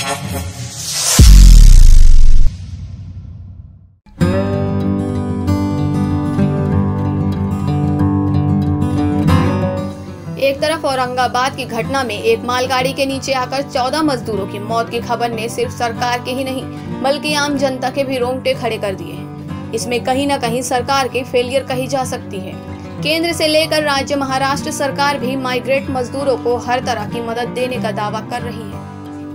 एक तरफ औरंगाबाद की घटना में एक मालगाड़ी के नीचे आकर 14 मजदूरों की मौत की खबर ने सिर्फ सरकार के ही नहीं बल्कि आम जनता के भी रोंगटे खड़े कर दिए हैं। इसमें कहीं न कहीं सरकार की फेलियर कही जा सकती है। केंद्र से लेकर राज्य महाराष्ट्र सरकार भी माइग्रेट मजदूरों को हर तरह की मदद देने का दावा कर रही है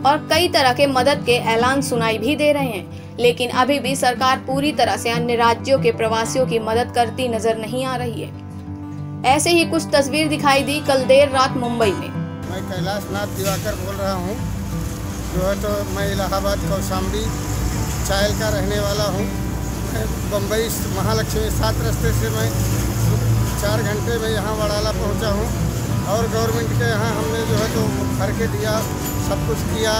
और कई तरह के मदद के ऐलान सुनाई भी दे रहे हैं, लेकिन अभी भी सरकार पूरी तरह से अन्य राज्यों के प्रवासियों की मदद करती नजर नहीं आ रही है। ऐसे ही कुछ तस्वीर दिखाई दी कल देर रात मुंबई में। मैं कैलाश नाथ दिवाकर बोल रहा हूँ। जो है तो मैं इलाहाबाद कौशाम्बी चायल का रहने वाला हूँ। बम्बई महालक्ष्मी 7 रास्ते से मैं 4 घंटे में यहाँ वड़ाला पहुँचा हूँ और गवर्नमेंट के यहाँ हमने जो है तो भर के दिया, सब कुछ किया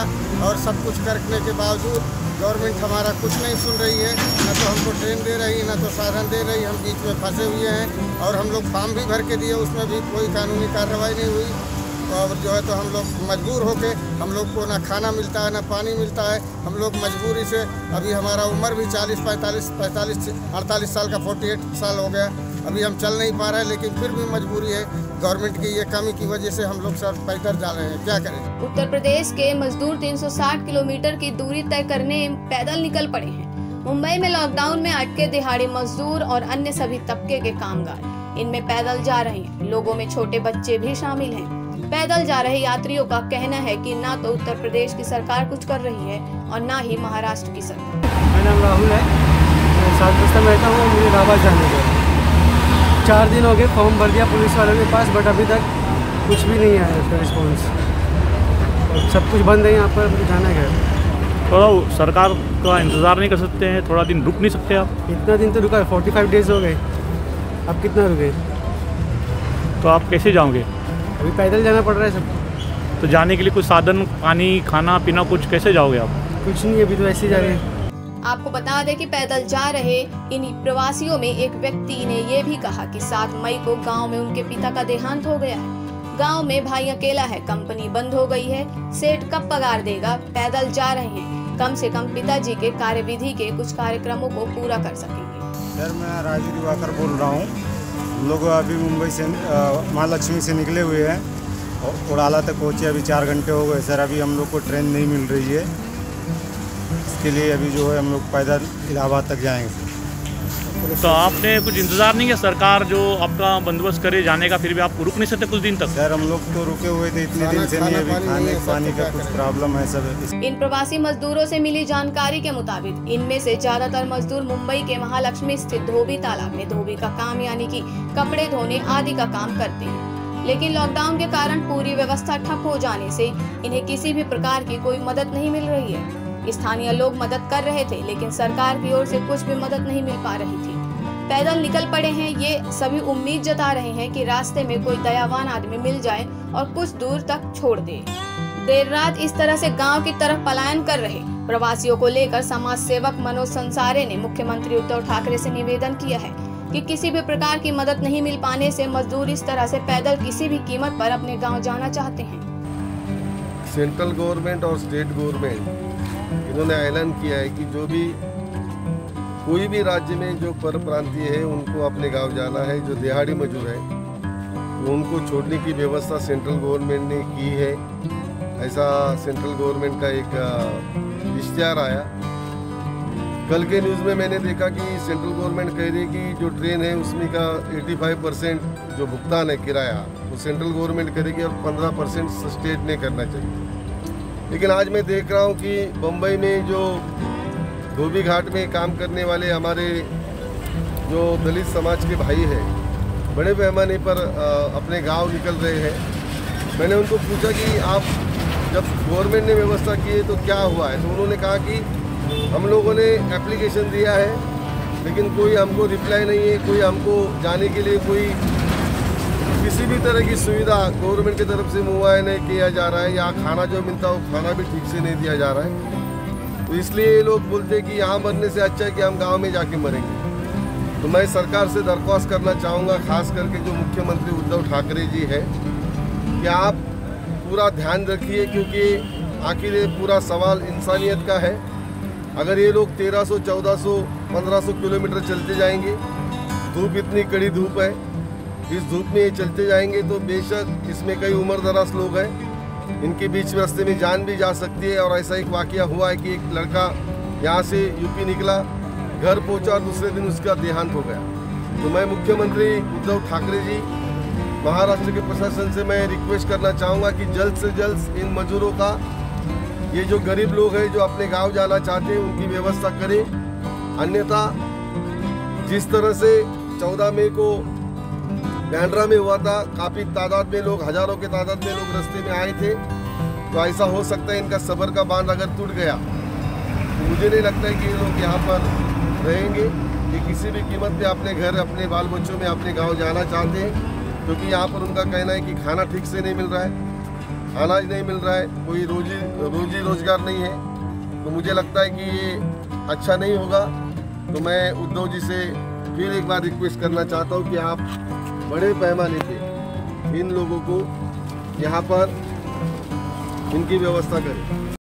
और सब कुछ करने के बावजूद गवर्नमेंट हमारा कुछ नहीं सुन रही है। न तो हमको ट्रेन दे रही, न तो साधन दे रही। हम बीच में फंसे हुए हैं और हम लोग फॉर्म भी भर के दिए, उसमें भी कोई कानूनी कार्रवाई नहीं हुई। और जो है तो हम लोग मजबूर होके, हम लोग को ना खाना मिलता है ना पानी मिलता है। हम लोग मजबूरी से, अभी हमारा उम्र भी 48 साल का 48 साल हो गया, अभी हम चल नहीं पा रहे हैं, लेकिन फिर भी मजबूरी है। गवर्नमेंट की ये कमी की वजह से हम लोग सब पैदल जा रहे हैं, क्या करें। उत्तर प्रदेश के मजदूर 360 किलोमीटर की दूरी तय करने पैदल निकल पड़े हैं। मुंबई में लॉकडाउन में अटके दिहाड़ी मजदूर और अन्य सभी तबके के कामगार इनमें पैदल जा रहे हैं। लोगों में छोटे बच्चे भी शामिल हैं। पैदल जा रहे यात्रियों का कहना है कि ना तो उत्तर प्रदेश की सरकार कुछ कर रही है और ना ही महाराष्ट्र की सरकार। मेरा नाम राहुल है, मैं 7 रास्ते में रहता हूँ। मुझे इलाहाबाद जाने का 4 दिन हो गए, फॉर्म भर दिया पुलिस वालों के पास, बट अभी तक कुछ भी नहीं आया उसका रिस्पॉन्स। सब कुछ बंद है यहाँ पर, जाना है। थोड़ा सरकार का इंतज़ार नहीं कर सकते हैं? थोड़ा दिन रुक नहीं सकते आप? इतना दिन तो रुका है, 45 डेज हो गए, अब कितना रुके? तो आप कैसे जाओगे? अभी पैदल जाना पड़ रहा है सब। तो जाने के लिए कुछ साधन, पानी, खाना पीना, कुछ कैसे जाओगे आप? कुछ नहीं, अभी तो ऐसे ही जा रहे हैं। आपको बता दें कि पैदल जा रहे इन प्रवासियों में एक व्यक्ति ने ये भी कहा कि 7 मई को गांव में उनके पिता का देहांत हो गया है। गांव में भाई अकेला है, कंपनी बंद हो गई है, सेठ कब पगार देगा। पैदल जा रहे हैं, कम से कम पिताजी के कार्यविधि के कुछ कार्यक्रमों को पूरा कर सकेंगे। सर, मैं राजू दिवाकर बोल रहा हूँ। हम लोग अभी मुंबई से महालक्ष्मी से निकले हुए हैं और उड़ाला तक पहुँचे, अभी 4 घंटे हो गए सर। अभी हम लोग को ट्रेन नहीं मिल रही है, इसके लिए अभी जो है हम लोग पैदल इलाहाबाद तक जाएंगे। तो आपने कुछ इंतज़ार नहीं किया सरकार जो आपका बंदोबस्त करे जाने का, फिर भी आप रुक नहीं सकते कुछ दिन तक? सर, हम लोग तो रुके हुए थे इतने दिन से, नहीं अभी खाने पानी का कुछ प्रॉब्लम है सब। इन प्रवासी मजदूरों से मिली जानकारी के मुताबिक इनमें से ज्यादातर मजदूर मुंबई के महालक्ष्मी स्थित धोबी तालाब में धोबी का काम यानी कि कपड़े धोने आदि का काम करते हैं। लेकिन लॉकडाउन के कारण पूरी व्यवस्था ठप हो जाने से इन्हें किसी भी प्रकार की कोई मदद नहीं मिल रही है। स्थानीय लोग मदद कर रहे थे, लेकिन सरकार की ओर से कुछ भी मदद नहीं मिल पा रही थी। पैदल निकल पड़े हैं ये सभी, उम्मीद जता रहे हैं कि रास्ते में कोई दयावान आदमी मिल जाए और कुछ दूर तक छोड़ दे। देर रात इस तरह से गांव की तरफ पलायन कर रहे प्रवासियों को लेकर समाज सेवक मनोज संसारे ने मुख्यमंत्री उद्धव ठाकरे से निवेदन किया है कि किसी भी प्रकार की मदद नहीं मिल पाने से मजदूर इस तरह से पैदल किसी भी कीमत पर अपने गाँव जाना चाहते हैं। सेंट्रल गवर्नमेंट और स्टेट गवर्नमेंट इन्होंने ऐलान किया है कि जो भी कोई भी राज्य में जो पर प्रांतीय है उनको अपने गांव जाना है। जो दिहाड़ी मजदूर है तो उनको छोड़ने की व्यवस्था सेंट्रल गवर्नमेंट ने की है, ऐसा सेंट्रल गवर्नमेंट का एक इश्तिहार आया। कल के न्यूज़ में मैंने देखा कि सेंट्रल गवर्नमेंट कह रही है कि जो ट्रेन है उसमें का 85% जो भुगतान है किराया वो सेंट्रल गवर्नमेंट करेगी और 15% स्टेट ने करना चाहिए। लेकिन आज मैं देख रहा हूँ कि बम्बई में जो धोबी घाट में काम करने वाले हमारे जो दलित समाज के भाई हैं, बड़े पैमाने पर अपने गांव निकल रहे हैं। मैंने उनको पूछा कि आप जब गवर्नमेंट ने व्यवस्था की है तो क्या हुआ है, तो उन्होंने कहा कि हम लोगों ने एप्लीकेशन दिया है लेकिन कोई हमको रिप्लाई नहीं है, कोई हमको जाने के लिए कोई किसी भी तरह की सुविधा गवर्नमेंट की तरफ से मुहैया नहीं किया जा रहा है, या खाना जो मिलता है वो खाना भी ठीक से नहीं दिया जा रहा है। तो इसलिए ये लोग बोलते हैं कि यहाँ मरने से अच्छा है कि हम गांव में जाके मरेंगे। तो मैं सरकार से दरख्वास्त करना चाहूँगा, खास करके जो मुख्यमंत्री उद्धव ठाकरे जी है, कि आप पूरा ध्यान रखिए, क्योंकि आखिर ये पूरा सवाल इंसानियत का है। अगर ये लोग 1300, 1400, 1500 किलोमीटर चलते जाएंगे, धूप इतनी कड़ी धूप है, इस धूप में ये चलते जाएंगे तो बेशक इसमें कई उम्र दराज लोग हैं, इनके बीच में रास्ते में जान भी जा सकती है। और ऐसा एक वाकया हुआ है कि एक लड़का यहाँ से यूपी निकला, घर पहुँचा और दूसरे दिन उसका देहांत हो गया। तो मैं मुख्यमंत्री उद्धव ठाकरे जी, महाराष्ट्र के प्रशासन से मैं रिक्वेस्ट करना चाहूँगा कि जल्द से जल्द इन मजदूरों का, ये जो गरीब लोग हैं जो अपने गांव जाना चाहते हैं, उनकी व्यवस्था करें। अन्यथा जिस तरह से 14 मई को बैंड्रा में हुआ था, काफ़ी तादाद में लोग, हजारों के तादाद में लोग रास्ते में आए थे, तो ऐसा हो सकता है इनका सब्र का बांध अगर टूट गया तो मुझे नहीं लगता है कि ये लोग यहाँ पर रहेंगे। कि किसी भी कीमत पे अपने घर, अपने बाल बच्चों में, अपने गांव जाना चाहते हैं, क्योंकि यहाँ पर उनका कहना है कि खाना ठीक से नहीं मिल रहा है, अनाज नहीं मिल रहा है, कोई रोजी रोजगार नहीं है। तो मुझे लगता है कि ये अच्छा नहीं होगा। तो मैं उद्धव जी से फिर एक बार रिक्वेस्ट करना चाहता हूँ कि आप बड़े पैमाने पे इन लोगों को यहाँ पर इनकी व्यवस्था करें।